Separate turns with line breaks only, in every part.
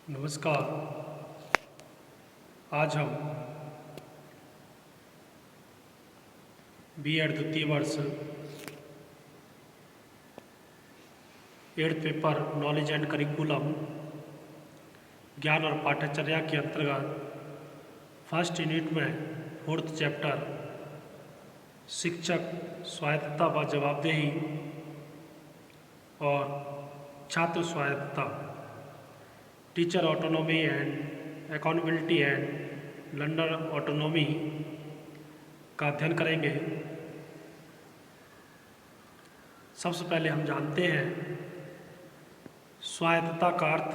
नमस्कार। आज हम बीएड द्वितीय वर्ष 8th paper knowledge and curriculum ज्ञान और पाठ्यचर्या के अंतर्गत फर्स्ट यूनिट में 4th चैप्टर शिक्षक स्वायत्तता व जवाबदेही और छात्र स्वायत्तता teacher autonomy and accountability and learner autonomy का अध्ययन करेंगे। सबसे पहले हम जानते हैं स्वायत्तता का अर्थ,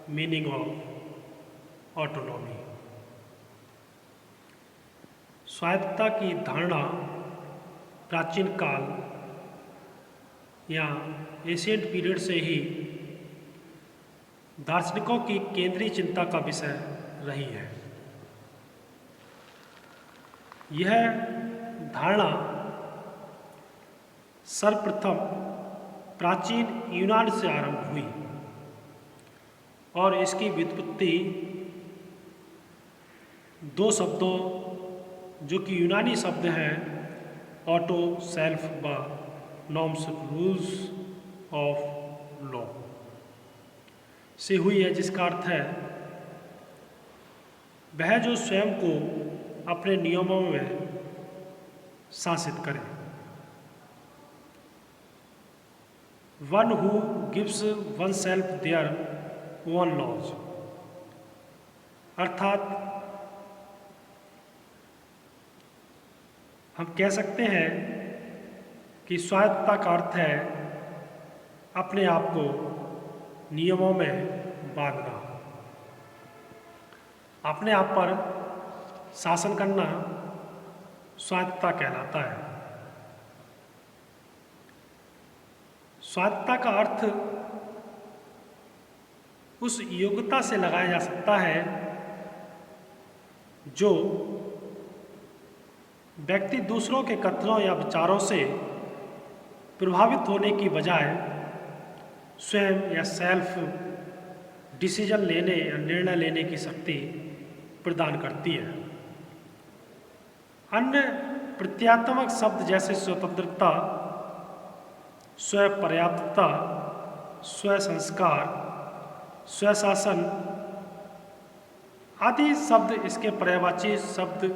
मीनिंग ऑफ ऑटोनॉमी। स्वायत्तता की धारणा प्राचीन काल या एशियंट पीरियड से ही दार्शनिकों की केंद्रीय चिंता का विषय रही है। यह धारणा सर्वप्रथम प्राचीन यूनान से आरंभ हुई और इसकी व्युत्पत्ति दो शब्दों जो कि यूनानी शब्द हैं ऑटो सेल्फ व नॉर्म्स रूल्स ऑफ लॉ से हुई है, जिसका अर्थ है वह जो स्वयं को अपने नियमों में शासित करे। One who gives one self their own laws, अर्थात हम कह सकते हैं कि स्वायत्तता का अर्थ है अपने आप को नियमों में बांधना, अपने आप पर शासन करना स्वायत्तता कहलाता है। स्वायत्तता का अर्थ उस योग्यता से लगाया जा सकता है जो व्यक्ति दूसरों के कथनों या विचारों से प्रभावित होने की बजाय स्वयं या सेल्फ डिसीजन लेने या निर्णय लेने की शक्ति प्रदान करती है। अन्य प्रत्ययात्मक शब्द जैसे स्वतंत्रता, स्वपर्याप्तता, स्वसंस्कार, स्वशासन आदि शब्द इसके पर्यायवाची शब्द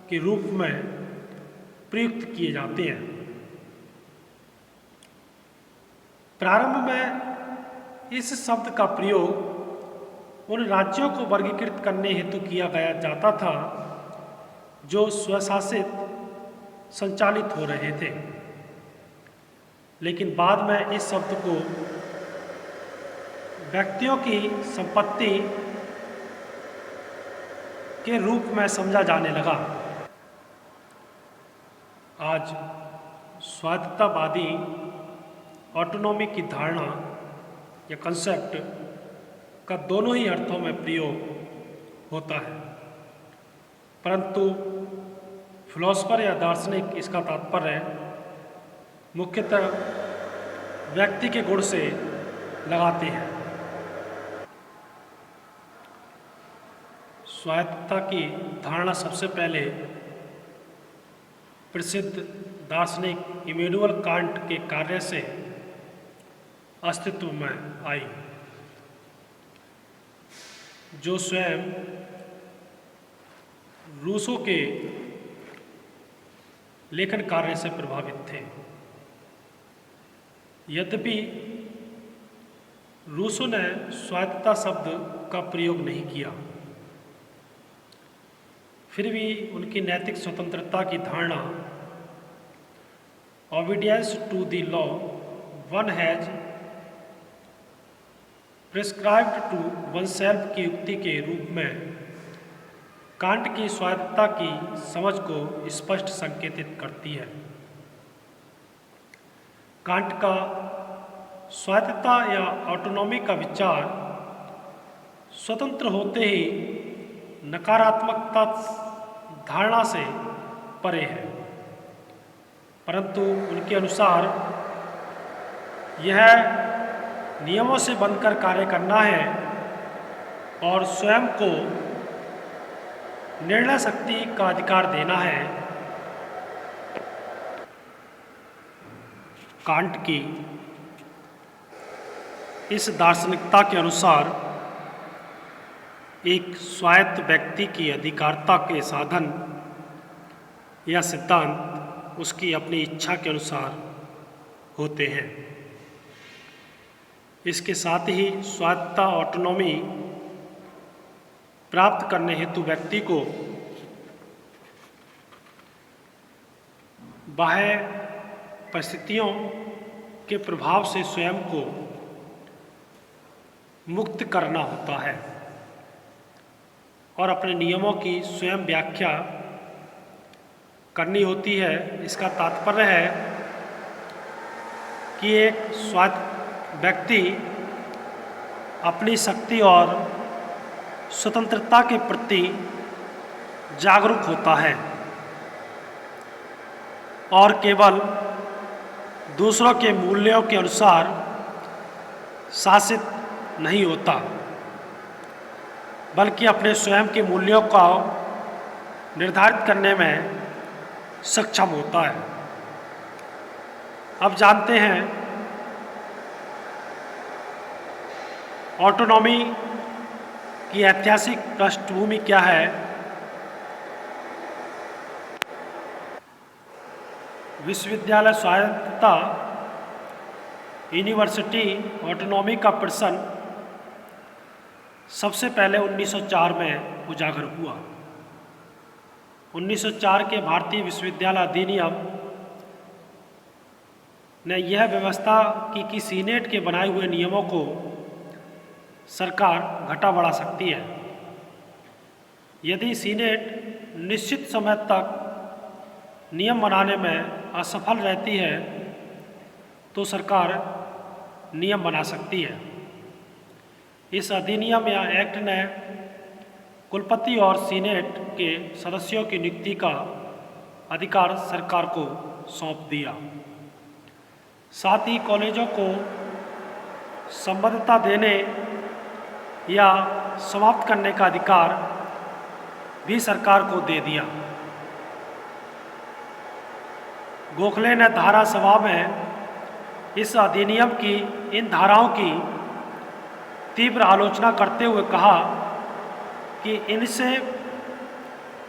के रूप में प्रयुक्त किए जाते हैं। प्रारंभ में इस शब्द का प्रयोग उन राज्यों को वर्गीकृत करने हेतु किया गया जाता था जो स्वशासित संचालित हो रहे थे, लेकिन बाद में इस शब्द को व्यक्तियों की संपत्ति के रूप में समझा जाने लगा। आज स्वायत्ततावादी ऑटोनॉमी की धारणा या कंसेप्ट का दोनों ही अर्थों में प्रयोग होता है, परंतु फिलोसफर या दार्शनिक इसका तात्पर्य मुख्यतः व्यक्ति के गुण से लगाते हैं। स्वायत्तता की धारणा सबसे पहले प्रसिद्ध दार्शनिक इमैनुअल कांट के कार्य से अस्तित्व में आई, जो स्वयं रूसो के लेखन कार्य से प्रभावित थे। यद्यपि रूसो ने स्वायत्तता शब्द का प्रयोग नहीं किया, फिर भी उनकी नैतिक स्वतंत्रता की धारणा obedience to the law one has prescribed to one self की युक्ति के रूप में कांट की स्वायत्तता की समझ को स्पष्ट संकेतित करती है। कांट का स्वायत्तता या ऑटोनॉमी का विचार स्वतंत्र होते ही नकारात्मकता धारणा से परे है, परंतु उनके अनुसार यह नियमों से बनकर कार्य करना है और स्वयं को निर्णय शक्ति का अधिकार देना है। कांट की इस दार्शनिकता के अनुसार एक स्वायत्त व्यक्ति की अधिकारता के साधन या सिद्धांत उसकी अपनी इच्छा के अनुसार होते हैं। इसके साथ ही स्वायत्तता ऑटोनॉमी प्राप्त करने हेतु व्यक्ति को बाह्य परिस्थितियों के प्रभाव से स्वयं को मुक्त करना होता है और अपने नियमों की स्वयं व्याख्या करनी होती है। इसका तात्पर्य है कि एक स्वायत्त व्यक्ति अपनी शक्ति और स्वतंत्रता के प्रति जागरूक होता है और केवल दूसरों के मूल्यों के अनुसार शासित नहीं होता, बल्कि अपने स्वयं के मूल्यों को निर्धारित करने में सक्षम होता है। अब जानते हैं ऑटोनॉमी की ऐतिहासिक पृष्ठभूमि क्या है। विश्वविद्यालय स्वायत्तता यूनिवर्सिटी ऑटोनॉमी का प्रश्न सबसे पहले 1904 में उजागर हुआ। 1904 के भारतीय विश्वविद्यालय अधिनियम ने यह व्यवस्था की कि सीनेट के बनाए हुए नियमों को सरकार घटा बढ़ा सकती है। यदि सीनेट निश्चित समय तक नियम बनाने में असफल रहती है तो सरकार नियम बना सकती है। इस अधिनियम या एक्ट ने कुलपति और सीनेट के सदस्यों की नियुक्ति का अधिकार सरकार को सौंप दिया। साथ ही कॉलेजों को संबद्धता देने या समाप्त करने का अधिकार भी सरकार को दे दिया। गोखले ने धारा सभा में इस अधिनियम की इन धाराओं की तीव्र आलोचना करते हुए कहा कि इनसे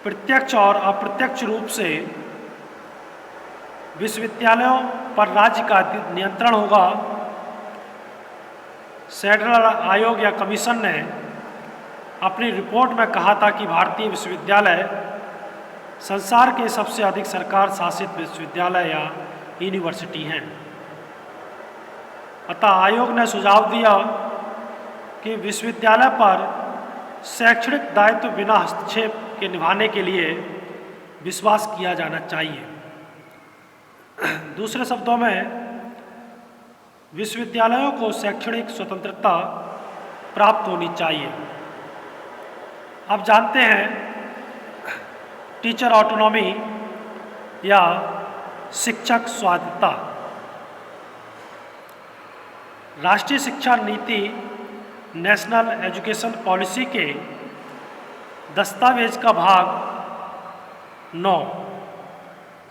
प्रत्यक्ष और अप्रत्यक्ष रूप से विश्वविद्यालयों पर राज्य का नियंत्रण होगा। फेडरल आयोग या कमीशन ने अपनी रिपोर्ट में कहा था कि भारतीय विश्वविद्यालय संसार के सबसे अधिक सरकार शासित विश्वविद्यालय या यूनिवर्सिटी हैं। अतः आयोग ने सुझाव दिया कि विश्वविद्यालय पर शैक्षणिक दायित्व बिना हस्तक्षेप के निभाने के लिए विश्वास किया जाना चाहिए। दूसरे शब्दों में विश्वविद्यालयों को शैक्षणिक स्वतंत्रता प्राप्त होनी चाहिए। अब जानते हैं टीचर ऑटोनॉमी या शिक्षक स्वायत्तता। राष्ट्रीय शिक्षा नीति नेशनल एजुकेशन पॉलिसी के दस्तावेज का भाग 9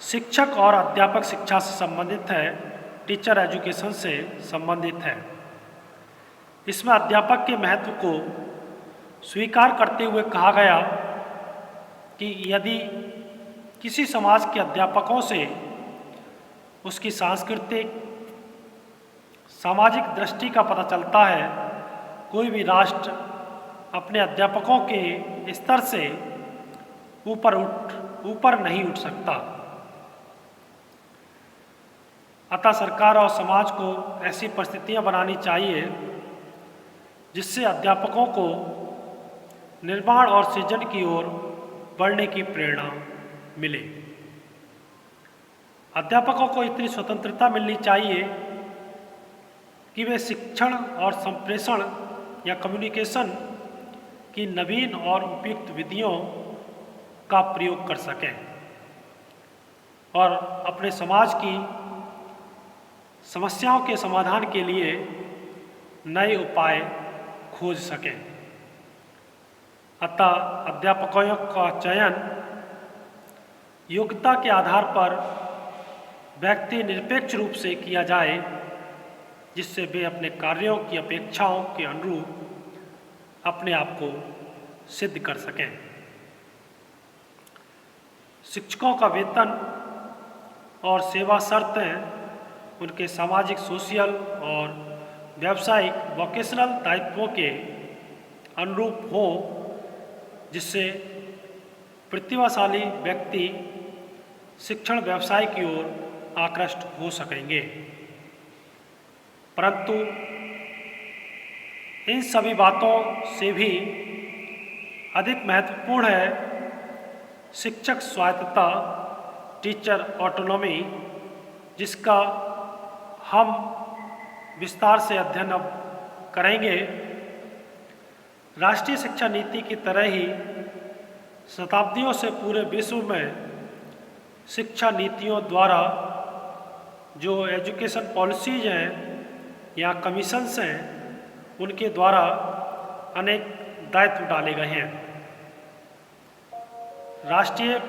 शिक्षक और अध्यापक शिक्षा से संबंधित है, टीचर एजुकेशन से संबंधित है। इसमें अध्यापक के महत्व को स्वीकार करते हुए कहा गया कि यदि किसी समाज के अध्यापकों से उसकी सांस्कृतिक सामाजिक दृष्टि का पता चलता है, कोई भी राष्ट्र अपने अध्यापकों के स्तर से ऊपर नहीं उठ सकता। अतः सरकार और समाज को ऐसी परिस्थितियां बनानी चाहिए जिससे अध्यापकों को निर्माण और सृजन की ओर बढ़ने की प्रेरणा मिले। अध्यापकों को इतनी स्वतंत्रता मिलनी चाहिए कि वे शिक्षण और संप्रेषण या कम्युनिकेशन की नवीन और उपयुक्त विधियों का प्रयोग कर सकें और अपने समाज की समस्याओं के समाधान के लिए नए उपाय खोज सकें। अतः अध्यापकों का चयन योग्यता के आधार पर व्यक्ति निरपेक्ष रूप से किया जाए, जिससे वे अपने कार्यों की अपेक्षाओं के अनुरूप अपने आप को सिद्ध कर सकें। शिक्षकों का वेतन और सेवा शर्तें उनके सामाजिक, सोशल और व्यावसायिक वोकेशनल दायित्वों के अनुरूप हो, जिससे प्रतिभाशाली व्यक्ति शिक्षण व्यवसाय की ओर आकृष्ट हो सकेंगे। परंतु इन सभी बातों से भी अधिक महत्वपूर्ण है शिक्षक स्वायत्तता, टीचर ऑटोनॉमी, जिसका हम विस्तार से अध्ययन अब करेंगे। राष्ट्रीय शिक्षा नीति की तरह ही शताब्दियों से पूरे विश्व में शिक्षा नीतियों द्वारा जो एजुकेशन पॉलिसीज हैं या कमीशंस हैं, उनके द्वारा अनेक दायित्व डाले गए हैं। राष्ट्रीय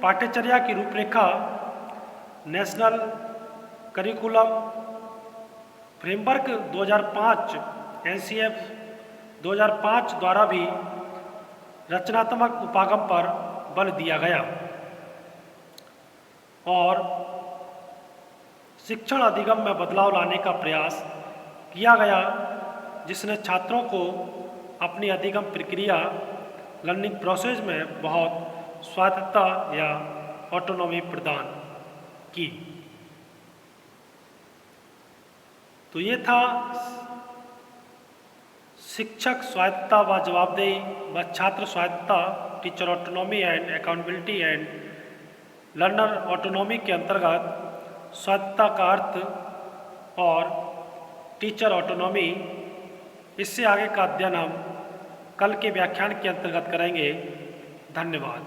पाठ्यचर्या की रूपरेखा नेशनल करिकुलम फ्रेमवर्क 2005 NCF 2005 द्वारा भी रचनात्मक उपागम पर बल दिया गया और शिक्षण अधिगम में बदलाव लाने का प्रयास किया गया, जिसने छात्रों को अपनी अधिगम प्रक्रिया लर्निंग प्रोसेस में बहुत स्वायत्तता या ऑटोनॉमी प्रदान की। तो ये था शिक्षक स्वायत्तता व जवाबदेही व छात्र स्वायत्तता, teacher autonomy and accountability and learner autonomy के अंतर्गत स्वायत्तता का अर्थ और टीचर ऑटोनॉमी। इससे आगे का अध्ययन हम कल के व्याख्यान के अंतर्गत करेंगे। धन्यवाद।